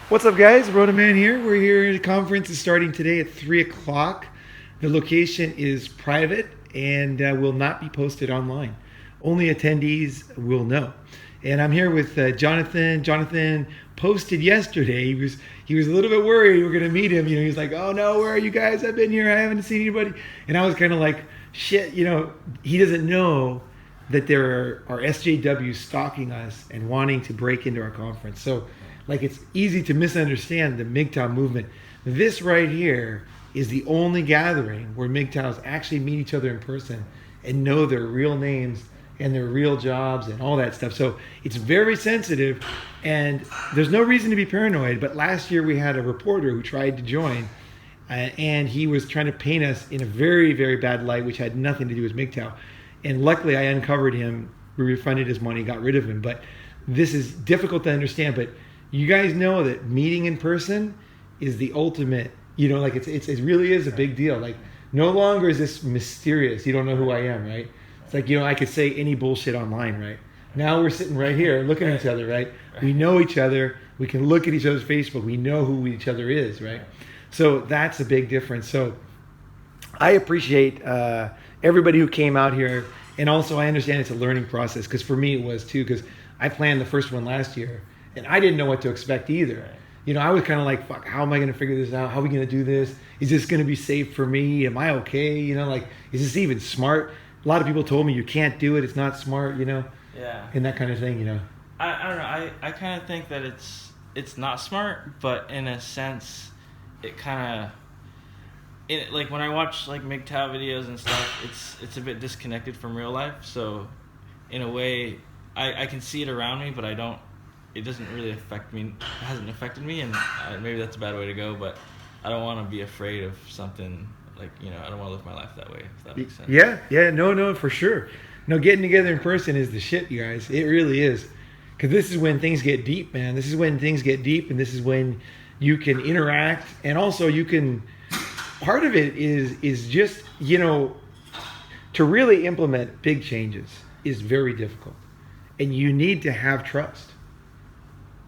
What's up, guys? Ronin here. We're here. The conference is starting today at 3 o'clock. The location is private and will not be posted online. Only attendees will know. And I'm here with Jonathan. Jonathan posted yesterday. He was a little bit worried we were going to meet him. He's like, "Oh no, where are you guys? I've been here. I haven't seen anybody." And I was kind of like, "Shit." He doesn't know that there are SJWs stalking us and wanting to break into our conference. So, it's easy to misunderstand the MGTOW movement. This right here is the only gathering where MGTOWs actually meet each other in person and know their real names and their real jobs and all that stuff. So it's very sensitive, and there's no reason to be paranoid. But last year we had a reporter who tried to join, and he was trying to paint us in a very, very bad light, which had nothing to do with MGTOW. And luckily I uncovered him, we refunded his money, got rid of him. But this is difficult to understand. But you guys know that meeting in person is the ultimate, it really is a big deal. No longer is this mysterious. You don't know who I am, right? It's I could say any bullshit online, right? Now we're sitting right here looking at each other, right? We know each other. We can look at each other's Facebook. We know who each other is, right? So that's a big difference. So I appreciate everybody who came out here. And also I understand it's a learning process, because for me it was too, because I planned the first one last year. And I didn't know what to expect either. I was kind of like, fuck, how am I going to figure this out? How are we going to do this? Is this going to be safe for me? Am I okay? Is this even smart? A lot of people told me you can't do it. It's not smart, Yeah. And that kind of thing, I don't know. I kind of think that it's not smart, but in a sense, it kind of, when I watch MGTOW videos and stuff, it's a bit disconnected from real life. So in a way, I can see it around me, but it doesn't really affect me. It hasn't affected me, and maybe that's a bad way to go, but I don't want to be afraid of something I don't want to live my life that way, if that makes sense. Yeah, no, for sure. No, getting together in person is the shit, you guys. It really is. Because this is when things get deep, man. This is when things get deep, and this is when you can interact, and also you can, part of it is just, to really implement big changes is very difficult. And you need to have trust.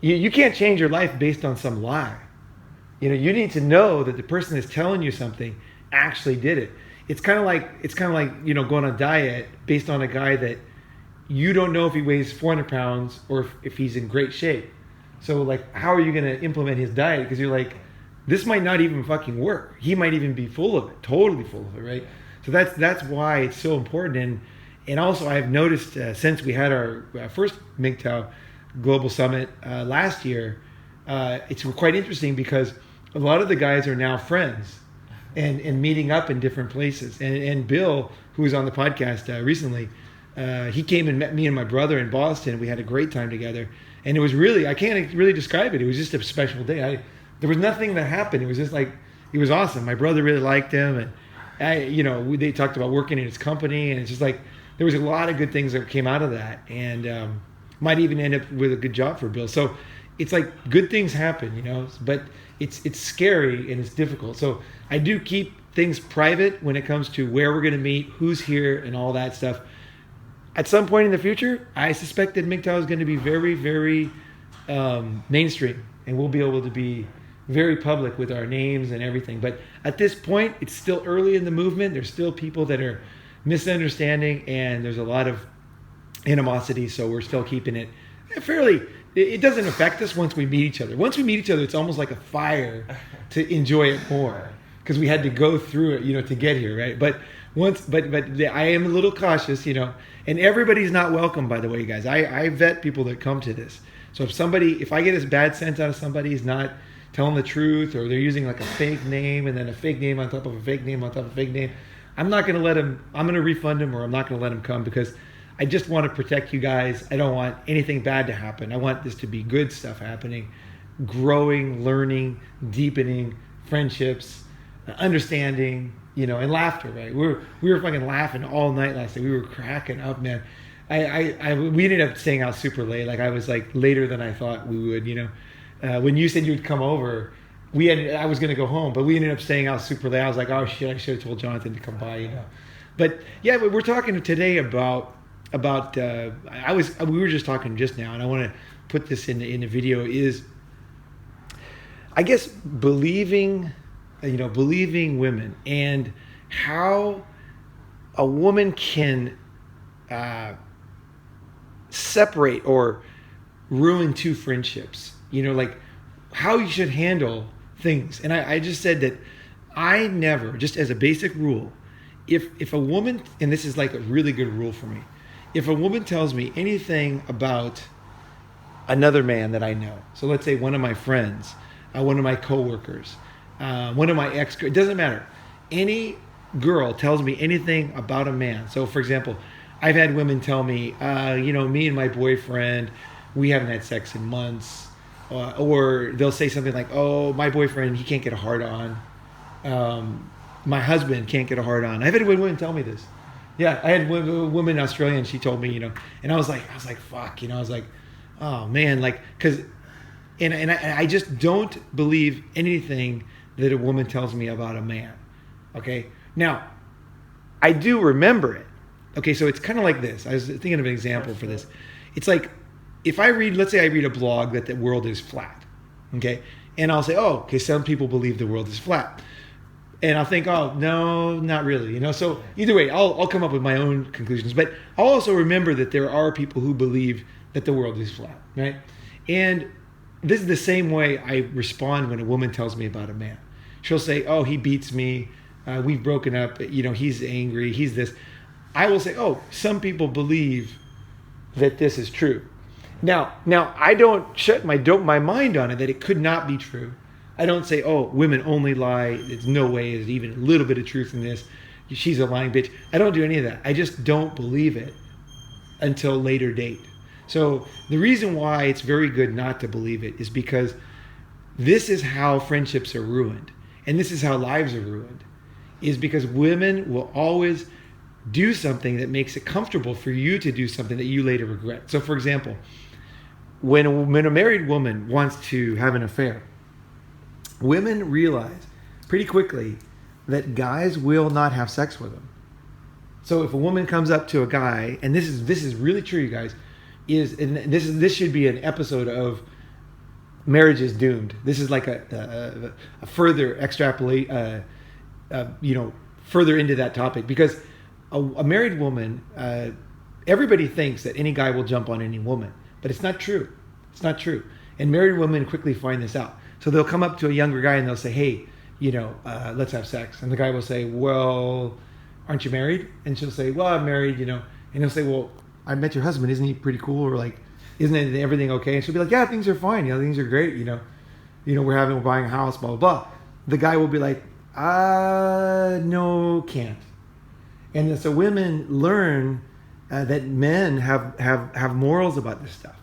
You can't change your life based on some lie. You need to know that the person that's telling you something actually did it. It's kind of like going on a diet based on a guy that you don't know if he weighs 400 pounds or if he's in great shape. So how are you going to implement his diet? Because you're this might not even fucking work. He might even be full of it, totally full of it, right? So that's why it's so important. And also I've noticed since we had our first MGTOW Global Summit last year, it's quite interesting because a lot of the guys are now friends and meeting up in different places. And Bill, who was on the podcast recently, he came and met me and my brother in Boston. We had a great time together. And it was really, I can't really describe it. It was just a special day. There was nothing that happened. It was just it was awesome. My brother really liked him. And they talked about working in his company. And it's just there was a lot of good things that came out of that. And might even end up with a good job for Bill. So it's good things happen, but it's scary and it's difficult. So I do keep things private when it comes to where we're going to meet, who's here, and all that stuff. At some point in the future, I suspect that MGTOW is going to be very, very mainstream, and we'll be able to be very public with our names and everything. But at this point, it's still early in the movement. There's still people that are misunderstanding, and there's a lot of animosity, so we're still keeping it fairly. It doesn't affect us once we meet each other. Once we meet each other, it's almost like a fire to enjoy it more, because we had to go through it, to get here, right? But I am a little cautious, and everybody's not welcome, by the way, guys. I vet people that come to this. So if I get a bad sense out of somebody who's not telling the truth, or they're using a fake name and then a fake name on top of a fake name on top of a fake name, I'm not going to let them. I'm going to refund them, or I'm not going to let them come, because I just want to protect you guys. I don't want anything bad to happen. I want this to be good stuff happening, growing, learning, deepening friendships, understanding, and laughter, right? We were fucking laughing all night last night. We were cracking up, man. We ended up staying out super late. I was later than I thought we would, when you said you'd come over, I was going to go home, but we ended up staying out super late. I was like, oh shit, I should have told Jonathan to come by, But yeah, we're talking today about we were just talking just now, and I want to put this in the video, is I guess believing women and how a woman can separate or ruin two friendships. Like how you should handle things. And I just said that I never, just as a basic rule, if a woman, and this is like a really good rule for me, if a woman tells me anything about another man that I know, so let's say one of my friends, one of my coworkers, one of my it doesn't matter. Any girl tells me anything about a man. So for example, I've had women tell me, me and my boyfriend, we haven't had sex in months. Or they'll say something like, oh, my boyfriend, he can't get a hard on. My husband can't get a hard on. I've had women tell me this. Yeah, I had a woman in Australia, and she told me, and I was like, fuck, I was like, oh man, like, cause, and I just don't believe anything that a woman tells me about a man. Okay, now, I do remember it. Okay, so it's kind of like this. I was thinking of an example for this. It's like, if I read, let's say I read a blog that the world is flat, okay? And I'll say, oh, okay, some people believe the world is flat. And I'll think, oh, no, not really, So either way, I'll come up with my own conclusions. But I'll also remember that there are people who believe that the world is flat, right? And this is the same way I respond when a woman tells me about a man. She'll say, oh, he beats me. We've broken up. He's angry. He's this. I will say, oh, some people believe that this is true. Now I don't shut my mind on it that it could not be true. I don't say, oh, women only lie. There's no way there's even a little bit of truth in this. She's a lying bitch. I don't do any of that. I just don't believe it until later date. So the reason why it's very good not to believe it is because this is how friendships are ruined. And this is how lives are ruined. Is because women will always do something that makes it comfortable for you to do something that you later regret. So for example, when a married woman wants to have an affair, women realize pretty quickly that guys will not have sex with them. So if a woman comes up to a guy, and this is really true, you guys, this should be an episode of Marriage is Doomed. This is like a further extrapolate, further into that topic, because a married woman, everybody thinks that any guy will jump on any woman, but it's not true. It's not true. And married women quickly find this out. So they'll come up to a younger guy and they'll say, hey, let's have sex. And the guy will say, well, aren't you married? And she'll say, well, I'm married, And he'll say, well, I met your husband. Isn't he pretty cool? Or like, isn't everything okay? And she'll be like, yeah, things are fine. Things are great. We're buying a house, blah, blah, blah. The guy will be like, no, can't. And so women learn that men have morals about this stuff.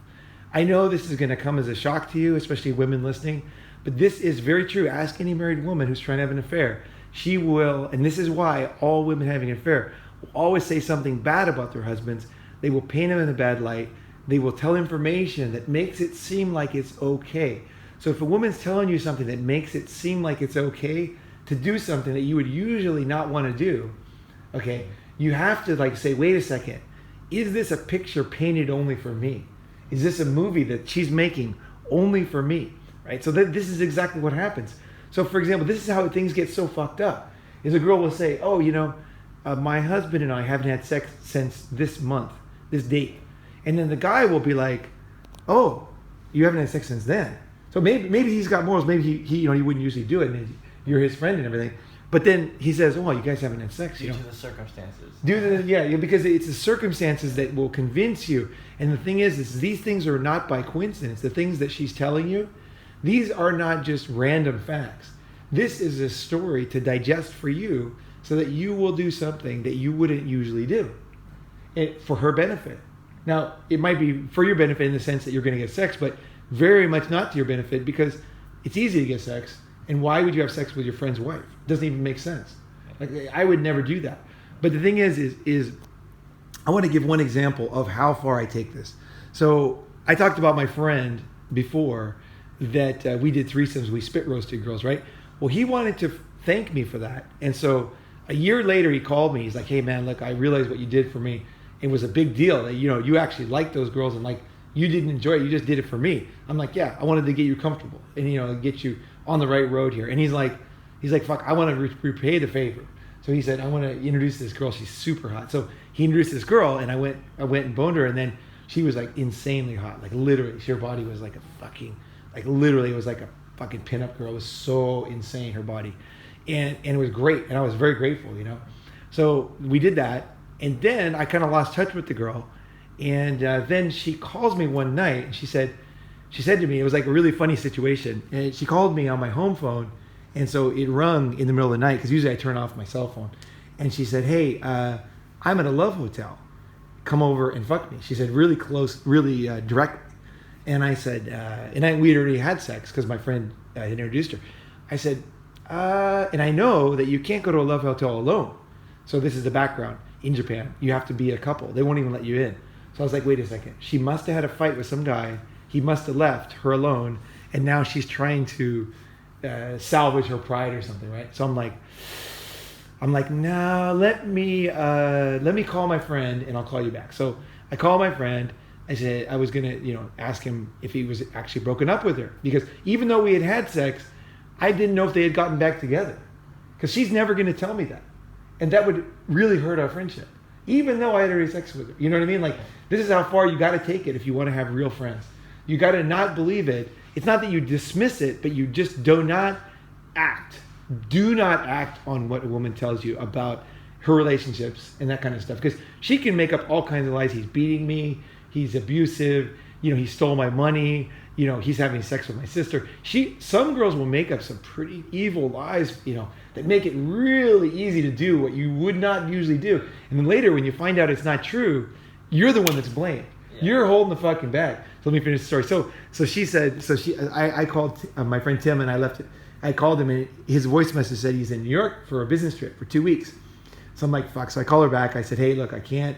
I know this is going to come as a shock to you, especially women listening, but this is very true. Ask any married woman who's trying to have an affair. She will, and this is why all women having an affair will always say something bad about their husbands. They will paint them in a bad light. They will tell information that makes it seem like it's okay. So if a woman's telling you something that makes it seem like it's okay to do something that you would usually not want to do, okay, you have to say, wait a second, is this a picture painted only for me? Is this a movie that she's making only for me, right? So this is exactly what happens. So for example, this is how things get so fucked up, is a girl will say, oh, my husband and I haven't had sex since this month, this date. And then the guy will be like, oh, you haven't had sex since then. So maybe he's got morals. Maybe he wouldn't usually do it, and you're his friend and everything. But then he says, oh, you guys haven't had sex. Due to the circumstances. Because it's the circumstances that will convince you. And the thing is these things are not by coincidence. The things that she's telling you, these are not just random facts. This is a story to digest for you so that you will do something that you wouldn't usually do for her benefit. Now, it might be for your benefit in the sense that you're going to get sex, but very much not to your benefit because it's easy to get sex. And why would you have sex with your friend's wife? It doesn't even make sense. Like, I would never do that. But the thing is I want to give one example of how far I take this. So I talked about my friend before that we did threesomes. We spit roasted girls, right? Well, he wanted to thank me for that. And so a year later, he called me. He's like, hey, man, look, I realized what you did for me. It was a big deal that, you actually liked those girls and You didn't enjoy it. You just did it for me. I'm like, yeah, I wanted to get you comfortable and, you know, get you on the right road here. And he's like, fuck, I want to repay the favor. So he said, I want to introduce this girl. She's super hot. So he introduced this girl, and I went and boned her, and then she was like insanely hot. Like literally, her body was like a fucking, like literally, it was like a fucking pinup girl. It was so insane, her body, and it was great, and I was very grateful, you know. So we did that, and then I kind of lost touch with the girl. And then she calls me one night, and she said to me, it was like a really funny situation. And she called me on my home phone, and so it rung in the middle of the night, because usually I turn off my cell phone. And she said, hey, I'm at a love hotel. Come over and fuck me. She said really close, really direct. And I said, we'd already had sex because my friend had introduced her. I said, and I know that you can't go to a love hotel alone. So this is the background. In Japan, you have to be a couple. They won't even let you in. So I was like, wait a second. She must have had a fight with some guy. He must have left her alone. And now she's trying to salvage her pride or something, right? So I'm like, no, let me call my friend and I'll call you back. So I call my friend. I said I was gonna, you know, ask him if he was actually broken up with her, because even though we had had sex, I didn't know if they had gotten back together, because she's never gonna tell me that, and that would really hurt our friendship. Even though I had already sex with her, you know what I mean? Like, this is how far you got to take it if you want to have real friends. You got to not believe it. It's not that you dismiss it, but you just do not act. Do not act on what a woman tells you about her relationships and that kind of stuff. Because she can make up all kinds of lies. He's beating me. He's abusive. You know, he stole my money. You know, he's having sex with my sister. Some girls will make up some pretty evil lies, you know, that make it really easy to do what you would not usually do. And then later, when you find out it's not true, you're the one that's blamed. Yeah. You're holding the fucking bag. So let me finish the story. So she said, I called my friend Tim, and I called him, and his voice message said he's in New York for a business trip for 2 weeks. So I'm like, fuck. So I call her back. I said, hey, look, I can't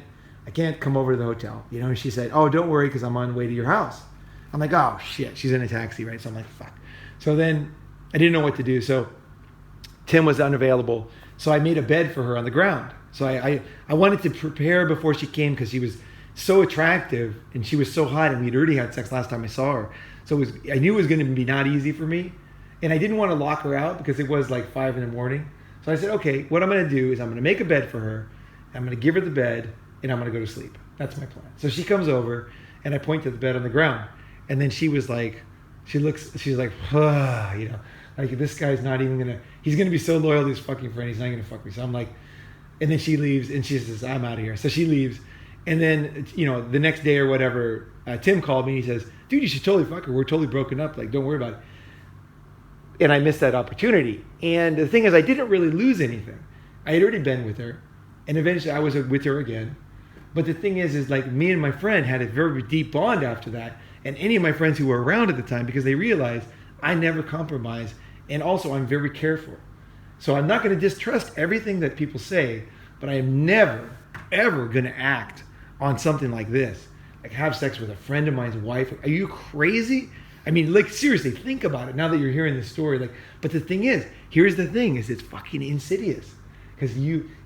come over to the hotel. You know, and she said, oh, don't worry, because I'm on the way to your house. I'm like, oh shit, she's in a taxi, right? So I'm like, fuck. So then I didn't know what to do. So Tim was unavailable. So I made a bed for her on the ground. So I wanted to prepare before she came, because she was so attractive and she was so hot, and we'd already had sex last time I saw her. So I knew it was going to be not easy for me. And I didn't want to lock her out because it was like 5 a.m. So I said, okay, what I'm going to do is I'm going to make a bed for her. I'm going to give her the bed, and I'm going to go to sleep. That's my plan. So she comes over, and I point to the bed on the ground. And then she was like, she's like, you know, like, this guy's not even he's going to be so loyal to his fucking friend. He's not going to fuck me. So I'm like, and then she leaves, and she says, I'm out of here. So she leaves. And then, you know, the next day or whatever, Tim called me, and he says, dude, you should totally fuck her. We're totally broken up. Like, don't worry about it. And I missed that opportunity. And the thing is, I didn't really lose anything. I had already been with her, and eventually I was with her again. But the thing is like, me and my friend had a very deep bond after that. And any of my friends who were around at the time, because they realized I never compromise, and also I'm very careful. So I'm not going to distrust everything that people say, but I am never, ever going to act on something like this. Like, have sex with a friend of mine's wife. Are you crazy? I mean, like, seriously, think about it now that you're hearing this story. Like, but the thing is, here's the thing, is it's fucking insidious. Because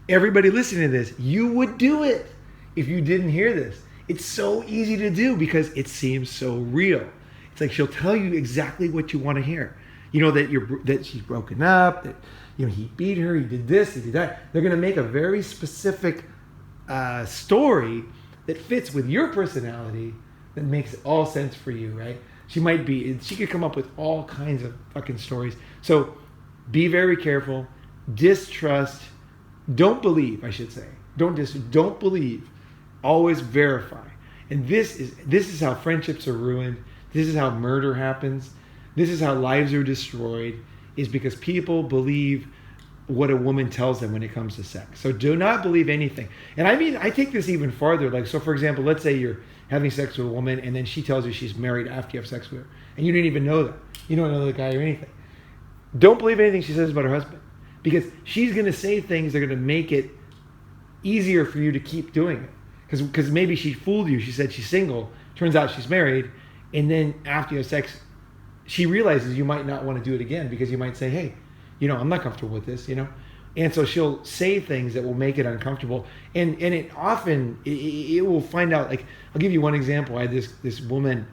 everybody listening to this, you would do it if you didn't hear this. It's so easy to do because it seems so real. It's like, she'll tell you exactly what you want to hear. You know, that she's broken up, that, you know, he beat her, he did this, he did that. They're going to make a very specific story that fits with your personality, that makes all sense for you, right? She could come up with all kinds of fucking stories. So be very careful. Distrust. Don't believe, I should say. Don't believe. Always verify. And this is how friendships are ruined. This is how murder happens. This is how lives are destroyed, is because people believe what a woman tells them when it comes to sex. So do not believe anything. And I mean, I take this even farther. Like, so for example, let's say you're having sex with a woman, and then she tells you she's married after you have sex with her, and you didn't even know that. You don't know the guy or anything. Don't believe anything she says about her husband, because she's going to say things that are going to make it easier for you to keep doing it. Because maybe she fooled you. She said she's single. Turns out she's married. And then after you have sex, she realizes you might not want to do it again, because you might say, hey, you know, I'm not comfortable with this, you know. And so she'll say things that will make it uncomfortable. And it often, it will find out, like, I'll give you one example. I had this woman,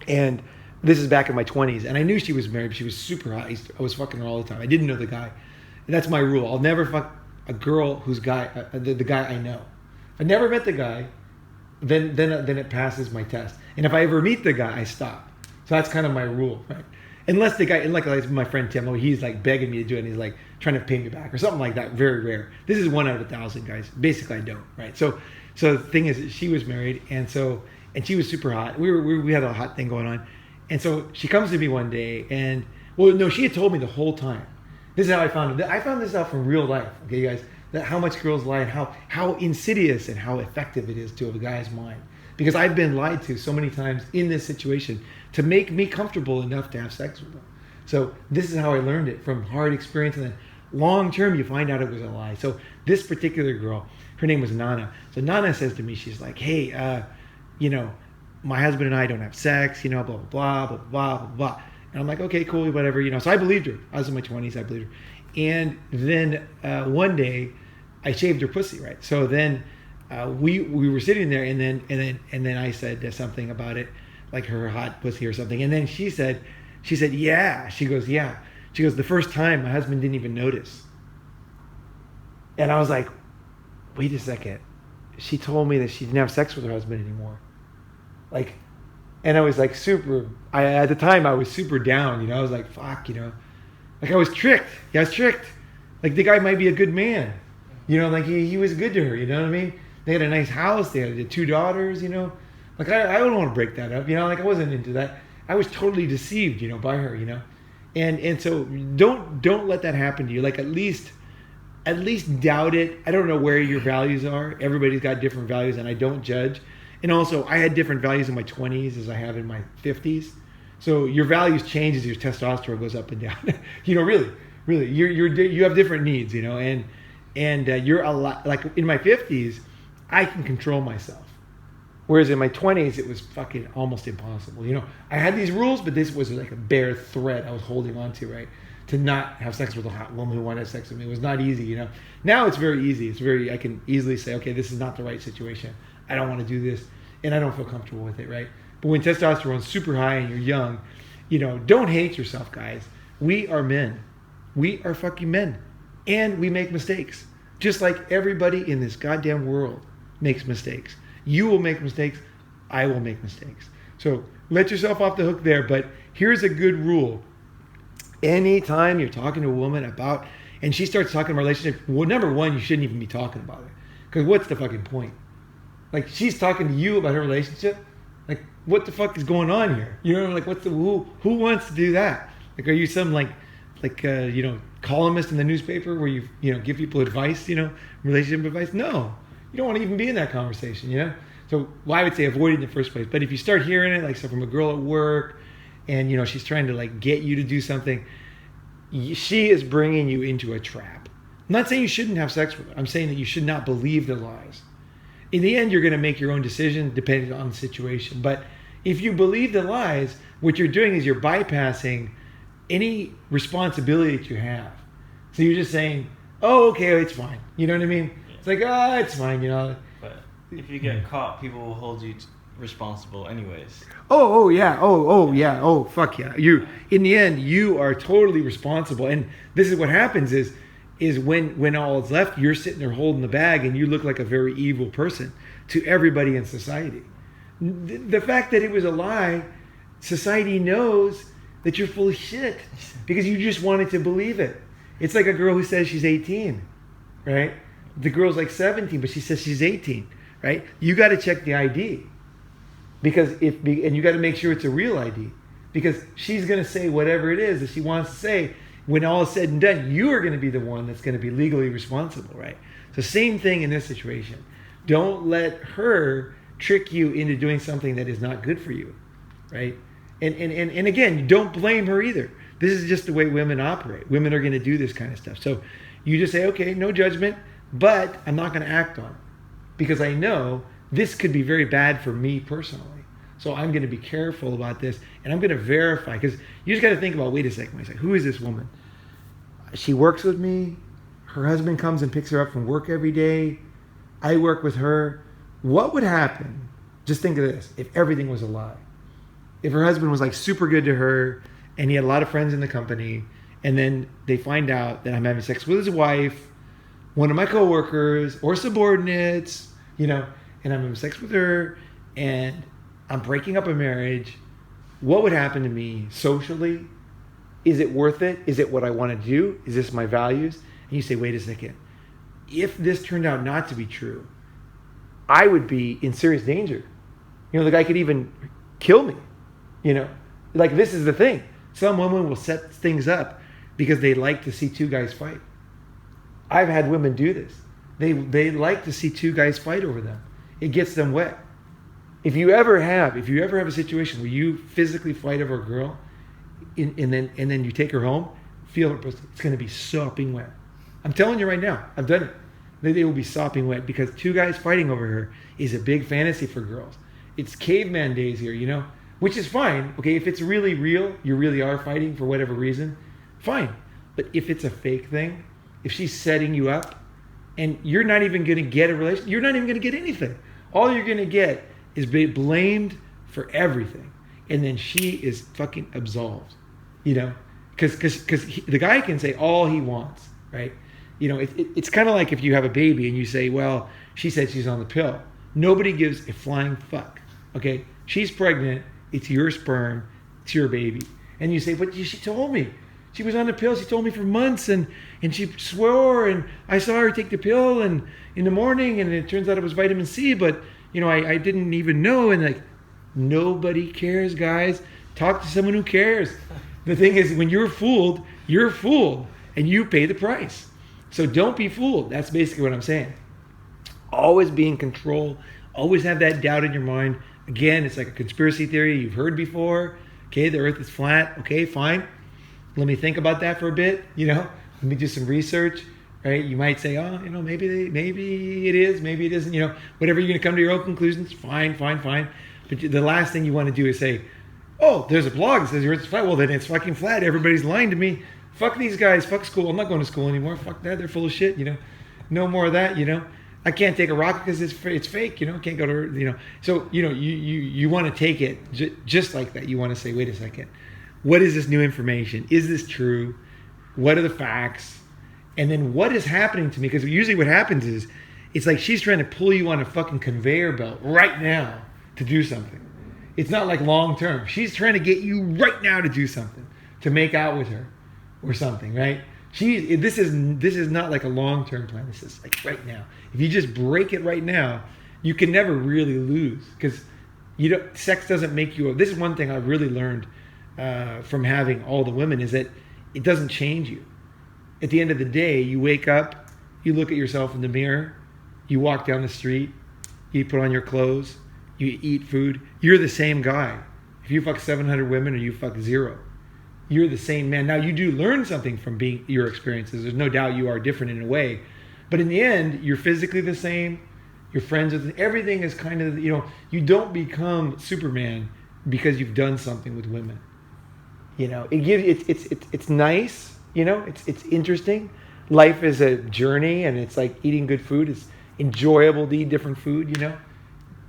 and this is back in my 20s, and I knew she was married, but she was super hot. I was fucking her all the time. I didn't know the guy. And that's my rule. I'll never fuck a girl who's the guy I know. I never met the guy, then it passes my test. And if I ever meet the guy, I stop. So that's kind of my rule, right? Unless the guy, and like my friend Tim, he's like begging me to do it, and he's like trying to pay me back or something like that. Very rare. This is 1 out of 1,000, guys. Basically, I don't, right? So the thing is, she was married, and she was super hot. We had a hot thing going on, and so she comes to me one day, and well, no, she had told me the whole time. This is how I found it. I found this out from real life, okay, guys? That how much girls lie and how insidious and how effective it is to a guy's mind. Because I've been lied to so many times in this situation to make me comfortable enough to have sex with them. So this is how I learned it, from hard experience, and then long term you find out it was a lie. So this particular girl, her name was Nana. So Nana says to me, she's like, hey, my husband and I don't have sex, blah, blah, blah, blah, blah, blah, blah. And I'm like, okay, cool, whatever, So I believed her. I was in my 20s, I believed her. And then one day I shaved her pussy, right? So then we were sitting there, and then I said something about it, like her hot pussy or something. And then she said, yeah. She goes, yeah. She goes, the first time my husband didn't even notice. And I was like, wait a second. She told me that she didn't have sex with her husband anymore. Like, and I was like at the time I was super down, I was like, fuck, like I was tricked. Yeah, I was tricked. Like the guy might be a good man. Like he was good to her, you know what I mean? They had a nice house, they had 2 daughters, Like I don't want to break that up, like I wasn't into that. I was totally deceived, by her, And so don't let that happen to you. Like at least doubt it. I don't know where your values are. Everybody's got different values, and I don't judge. And also, I had different values in my 20s as I have in my 50s. So your values change as your testosterone goes up and down. Really, you have different needs, and you're a lot, like in my 50s, I can control myself. Whereas in my 20s, it was fucking almost impossible. I had these rules, but this was like a bare thread I was holding on to, right? To not have sex with a hot woman who wanted to have sex with me. It was not easy, Now it's very easy. I can easily say, okay, this is not the right situation. I don't want to do this, and I don't feel comfortable with it, right? But when testosterone's super high and you're young, don't hate yourself, guys. We are men. We are fucking men. And we make mistakes. Just like everybody in this goddamn world makes mistakes. You will make mistakes. I will make mistakes. So let yourself off the hook there. But here's a good rule. Anytime you're talking to a woman about, and she starts talking about a relationship, well, number one, you shouldn't even be talking about it. Because what's the fucking point? Like, she's talking to you about her relationship. Like, what the fuck is going on here? Like, who wants to do that? Like, are you some columnist in the newspaper where you give people advice, relationship advice? No, you don't want to even be in that conversation, So, well, I would say avoid it in the first place. But if you start hearing it, like, so from a girl at work, and she's trying to like get you to do something, she is bringing you into a trap. I'm not saying you shouldn't have sex with her. I'm saying that you should not believe the lies. In the end, you're going to make your own decision depending on the situation. But if you believe the lies, what you're doing is you're bypassing any responsibility that you have. So you're just saying, oh, okay, it's fine. You know what I mean? Yeah. It's like, oh, it's fine, But if you get caught, people will hold you responsible anyways. Oh yeah. Oh, fuck yeah. In the end, you are totally responsible. And this is what happens is when all is left, you're sitting there holding the bag, and you look like a very evil person to everybody in society. The fact that it was a lie, society knows that you're full of shit because you just wanted to believe it. It's like a girl who says she's 18, right? The girl's like 17, but she says she's 18, right? You got to check the ID and you got to make sure it's a real ID, because she's going to say whatever it is that she wants to say. When all is said and done, you are going to be the one that's going to be legally responsible, right? So same thing in this situation. Don't let her trick you into doing something that is not good for you, right? And again, don't blame her either. This is just the way women operate. Women are going to do this kind of stuff. So you just say, okay, no judgment, but I'm not going to act on it because I know this could be very bad for me personally. So I'm going to be careful about this, and I'm going to verify, because you just got to think about, wait a second, who is this woman? She works with me. Her husband comes and picks her up from work every day. I work with her. What would happen? Just think of this. If everything was a lie. If her husband was like super good to her and he had a lot of friends in the company, and then they find out that I'm having sex with his wife, one of my coworkers or subordinates, and I'm having sex with her and I'm breaking up a marriage, what would happen to me socially? Is it worth it? Is it what I want to do? Is this my values? And you say, wait a second. If this turned out not to be true, I would be in serious danger. The guy could even kill me. Like, this is the thing. Some women will set things up because they like to see two guys fight. I've had women do this. They like to see two guys fight over them. It gets them wet. If you ever have a situation where you physically fight over a girl, and then you take her home, feel her pussy, it's going to be sopping wet. I'm telling you right now, I've done it. They will be sopping wet because two guys fighting over her is a big fantasy for girls. It's caveman days here, which is fine. Okay, if it's really real, you really are fighting for whatever reason, fine. But if it's a fake thing, if she's setting you up and you're not even going to get a relationship, you're not even going to get anything. All you're going to get is be blamed for everything. And then she is fucking absolved, because the guy can say all he wants, right? It's kind of like if you have a baby and you say, well, she said she's on the pill. Nobody gives a flying fuck, okay? She's pregnant. It's your sperm. It's your baby. And you say, but she told me. She was on the pill. She told me for months, and she swore, and I saw her take the pill and in the morning, and it turns out it was vitamin C, but, I didn't even know. And like, nobody cares, guys. Talk to someone who cares. The thing is, when you're fooled, and you pay the price. So don't be fooled. That's basically what I'm saying. Always be in control. Always have that doubt in your mind. Again, it's like a conspiracy theory you've heard before. Okay, the earth is flat. Okay, fine. Let me think about that for a bit. Let me do some research. Right? You might say, oh, maybe it is, maybe it isn't. Whatever you're going to come to your own conclusions, fine. But the last thing you want to do is say, oh, there's a blog that says the earth is flat. Well, then it's fucking flat. Everybody's lying to me. Fuck these guys. Fuck school. I'm not going to school anymore. Fuck that. They're full of shit. No more of that. I can't take a rocket because it's fake. Can't go to. So you want to take it just like that. You want to say, wait a second. What is this new information? Is this true? What are the facts? And then what is happening to me? Because usually what happens is, it's like she's trying to pull you on a fucking conveyor belt right now to do something. It's not like long term. She's trying to get you right now to do something, to make out with her or something, right? This is not like a long term plan. This is like right now. If you just break it right now, you can never really lose, because sex doesn't make you. This is one thing I've really learned from having all the women, is that it doesn't change you. At the end of the day, you wake up, you look at yourself in the mirror, you walk down the street, you put on your clothes, you eat food. You're the same guy. If you fuck 700 women or you fuck 0, you're the same man. Now, you do learn something from your experiences. There's no doubt you are different in a way. But in the end, you're physically the same. Your friends are everything is kind of, you don't become Superman because you've done something with women. It gives it's nice. It's interesting. Life is a journey, and it's like eating good food. It's enjoyable to eat different food,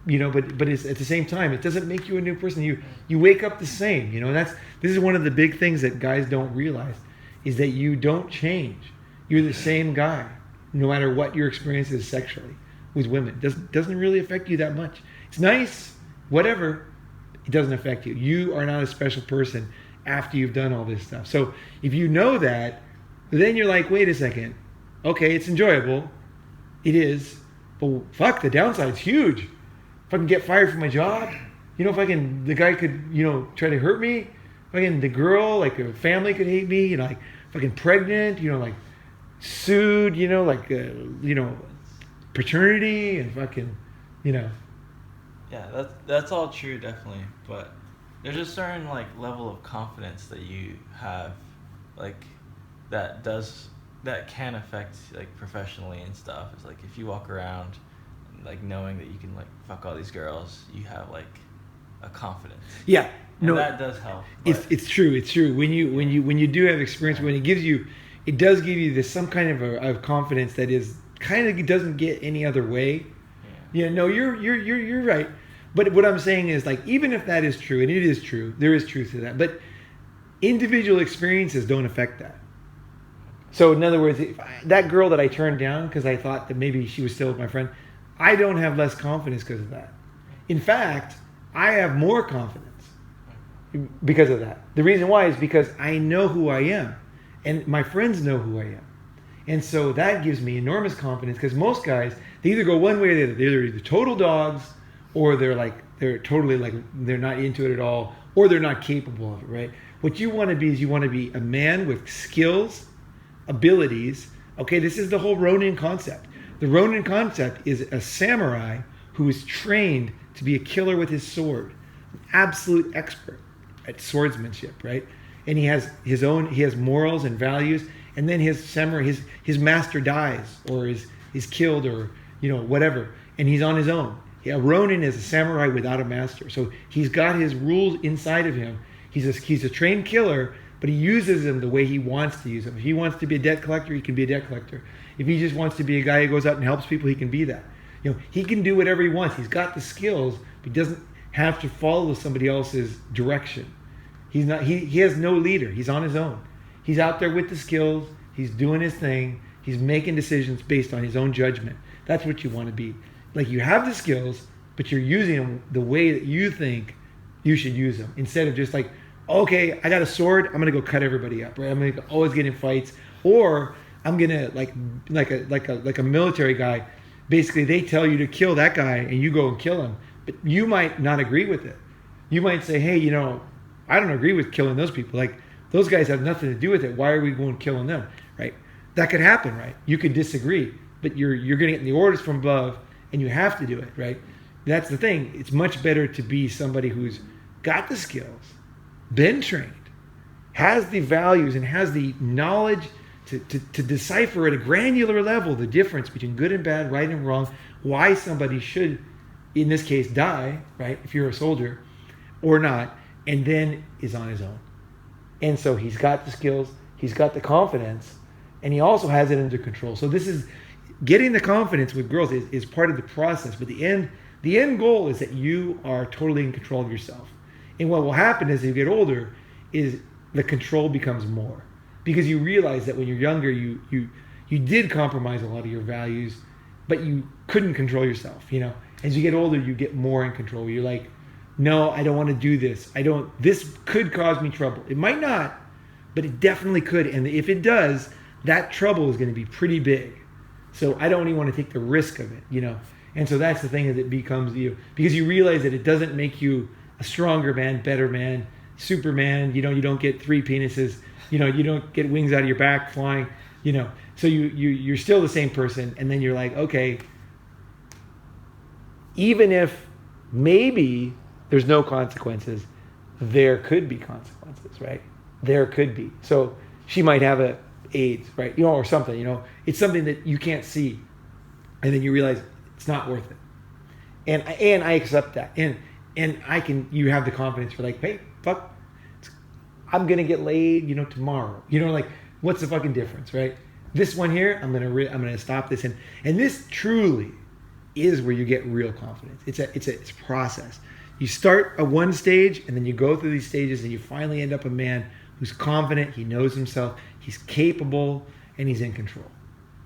but it's, at the same time, it doesn't make you a new person. You wake up the same, this is one of the big things that guys don't realize, is that you don't change. You're the same guy, no matter what your experience is sexually with women. Doesn't really affect you that much. It's nice, whatever. It doesn't affect you. You are not a special person after you've done all this stuff. So if you know that, then you're like, wait a second. Okay, it's enjoyable. It is. But fuck, the downside's huge. If I can get fired from my job, the guy could, try to hurt me. The girl, like a family could hate me, like fucking pregnant, like sued, paternity and fucking, Yeah, that's all true, definitely. But there's a certain level of confidence that you have, that can affect professionally and stuff. It's like if you walk around knowing that you can fuck all these girls, you have a confidence. Yeah, and that does help. It's true. It's true. When you do have experience, when it gives you it does give you this some kind of confidence that is kind of doesn't get any other way. Yeah, no, you're right. But what I'm saying is, like, even if that is true, and it is true, there is truth to that, but individual experiences don't affect that. So in other words, that girl that I turned down because I thought that maybe she was still with my friend, I don't have less confidence because of that. In fact, I have more confidence because of that. The reason why is because I know who I am, and my friends know who I am. And so that gives me enormous confidence, because most guys, they either go one way or the other. They're either total dogs, or they're totally like, they're not into it at all, or they're not capable of it, right? What you want to be is you want to be a man with skills, abilities. Okay, this is the whole Ronin concept. The Ronin concept is a samurai who is trained to be a killer with his sword, an absolute expert at swordsmanship, right? And he has he has morals and values, and then his samurai, his master dies or is killed, or whatever, and he's on his own. A Ronin is a samurai without a master, so he's got his rules inside of him. He's a trained killer, but he uses them the way he wants to use them. If he wants to be a debt collector, he can be a debt collector. If he just wants to be a guy who goes out and helps people, he can be that. He can do whatever he wants. He's got the skills, but he doesn't have to follow somebody else's direction. He's not. He has no leader. He's on his own. He's out there with the skills. He's doing his thing. He's making decisions based on his own judgment. That's what you want to be. Like, you have the skills, but you're using them the way that you think you should use them, instead of just like, okay, I got a sword, I'm gonna go cut everybody up, right? I'm gonna always get in fights, or I'm gonna like a military guy. Basically, they tell you to kill that guy, and you go and kill him, but you might not agree with it. You might say, hey, I don't agree with killing those people. Like, those guys have nothing to do with it. Why are we going killing them, right? That could happen, right? You could disagree, but you're going to get the orders from above, and you have to do it, right? That's the thing. It's much better to be somebody who's got the skills, been trained, has the values, and has the knowledge to decipher at a granular level the difference between good and bad, right and wrong, why somebody should, in this case, die, right, if you're a soldier, or not, and then is on his own. And so he's got the skills, he's got the confidence, and he also has it under control. So this is getting the confidence with girls is part of the process, but the end goal is that you are totally in control of yourself. And what will happen as you get older is the control becomes more, because you realize that when you're younger, you did compromise a lot of your values, but you couldn't control yourself. As you get older, you get more in control. You're like, no, I don't want to do this. This could cause me trouble. It might not, but it definitely could. And if it does, that trouble is going to be pretty big. So I don't even want to take the risk of it, And so that's the thing, that it becomes because you realize that it doesn't make you a stronger man, better man, Superman. You don't get 3 penises. You don't get wings out of your back flying. So you're still the same person. And then you're like, okay, even if maybe there's no consequences, there could be consequences, right? There could be. So she might have AIDS, right? Or something. It's something that you can't see, and then you realize it's not worth it. And I accept that. And you have the confidence for like, hey, fuck, I'm gonna get laid, tomorrow. Like, what's the fucking difference, right? This one here, I'm gonna stop this, and this truly is where you get real confidence. It's a process. You start at one stage, and then you go through these stages, and you finally end up a man who's confident. He knows himself. He's capable, and he's in control.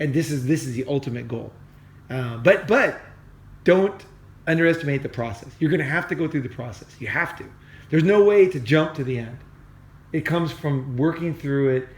And this is the ultimate goal. But don't underestimate the process. You're going to have to go through the process. You have to. There's no way to jump to the end. It comes from working through it,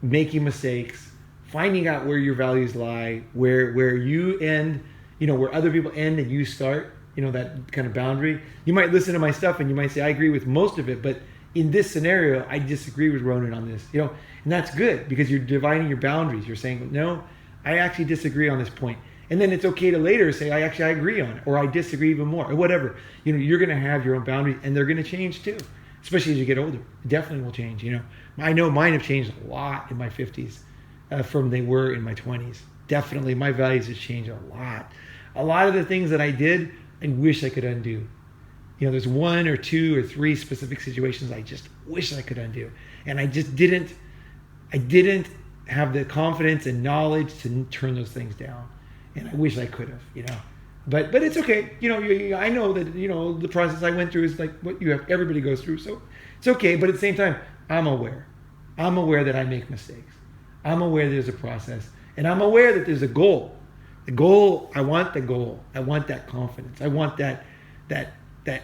making mistakes, finding out where your values lie, where you end, where other people end and you start, that kind of boundary. You might listen to my stuff and you might say, I agree with most of it, but in this scenario, I disagree with Ronin on this, and that's good, because you're dividing your boundaries. You're saying, no, I actually disagree on this point. And then it's okay to later say, I agree on it, or I disagree even more, or whatever. You're going to have your own boundaries, and they're going to change too, especially as you get older. It definitely will change. I know mine have changed a lot in my 50s from they were in my 20s. Definitely, my values have changed a lot. A lot of the things that I did, I wish I could undo. There's 1 or 2 or 3 specific situations I just wish I could undo, and I just didn't I didn't have the confidence and knowledge to turn those things down, and I wish I could have, you know. But it's okay, you know. I know that, you know, the process I went through is like what everybody goes through, so it's okay. But at the same time, I'm aware that I make mistakes. I'm aware there's a process, and I'm aware that there's a goal. The goal, I want the goal. I want that confidence. I want that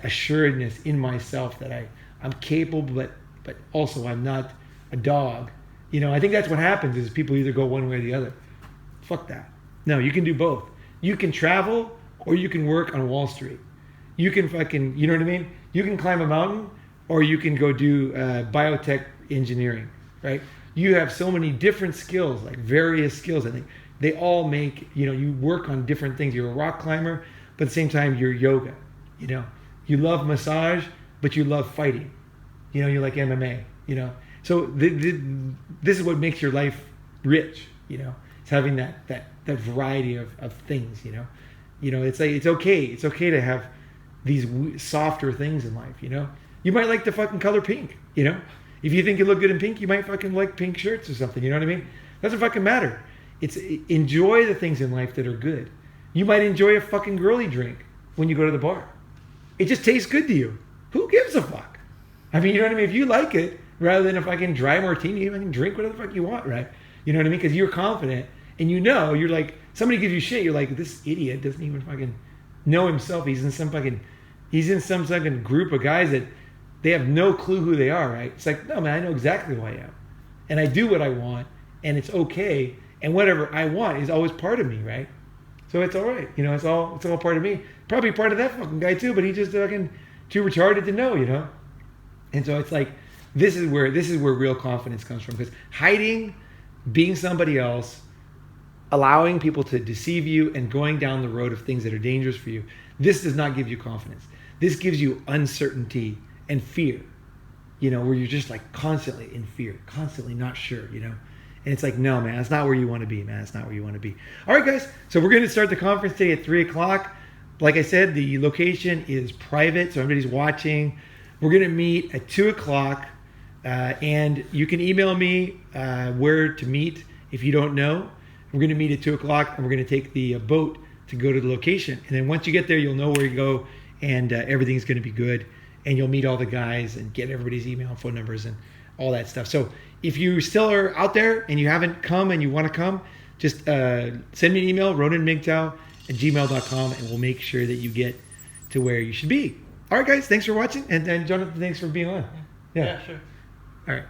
assuredness in myself that I'm capable, but also I'm not a dog. You know, I think that's what happens is people either go one way or the other. Fuck that. No, you can do both. You can travel or you can work on Wall Street. You can fucking, you know what I mean? You can climb a mountain or you can go do biotech engineering, right? You have so many different skills, like various skills. I think they all make, you know, you work on different things. You're a rock climber, but at the same time, you're yoga, you know. You love massage, but you love fighting. You know, you like MMA, you know. So this is what makes your life rich, you know. It's having that variety of things, you know. You know, it's like it's okay to have these softer things in life, you know. You might like the fucking color pink, you know. If you think you look good in pink, you might fucking like pink shirts or something, you know what I mean? Doesn't fucking matter. It's enjoy the things in life that are good. You might enjoy a fucking girly drink when you go to the bar. It just tastes good to you. Who gives a fuck? I mean, you know what I mean? If you like it, rather than a fucking dry martini, you can drink whatever the fuck you want, right? You know what I mean? Because you're confident and you know, you're like, somebody gives you shit, you're like, this idiot doesn't even fucking know himself. He's in some fucking group of guys that they have no clue who they are, right? It's like, no, man, I know exactly who I am. And I do what I want, and it's okay. And whatever I want is always part of me, right? So it's all right. You know, it's all part of me. Probably part of that fucking guy too, but he's just fucking too retarded to know, you know? And so it's like, this is where real confidence comes from. Because hiding, being somebody else, allowing people to deceive you and going down the road of things that are dangerous for you, this does not give you confidence. This gives you uncertainty and fear, you know, where you're just like constantly in fear, constantly not sure, you know? And it's like, no, man, that's not where you want to be, man. That's not where you want to be. All right, guys. So we're going to start the conference today at 3 o'clock. Like I said, the location is private, so everybody's watching. We're going to meet at 2 o'clock. And you can email me where to meet if you don't know. We're going to meet at 2 o'clock, and we're going to take the boat to go to the location. And then once you get there, you'll know where you go, and everything's going to be good. And you'll meet all the guys and get everybody's email and phone numbers and all that stuff. So if you still are out there and you haven't come and you want to come, just send me an email, roninmigtow@gmail.com, and we'll make sure that you get to where you should be. All right, guys, thanks for watching. And Jonathan, thanks for being on. Yeah, sure. All right.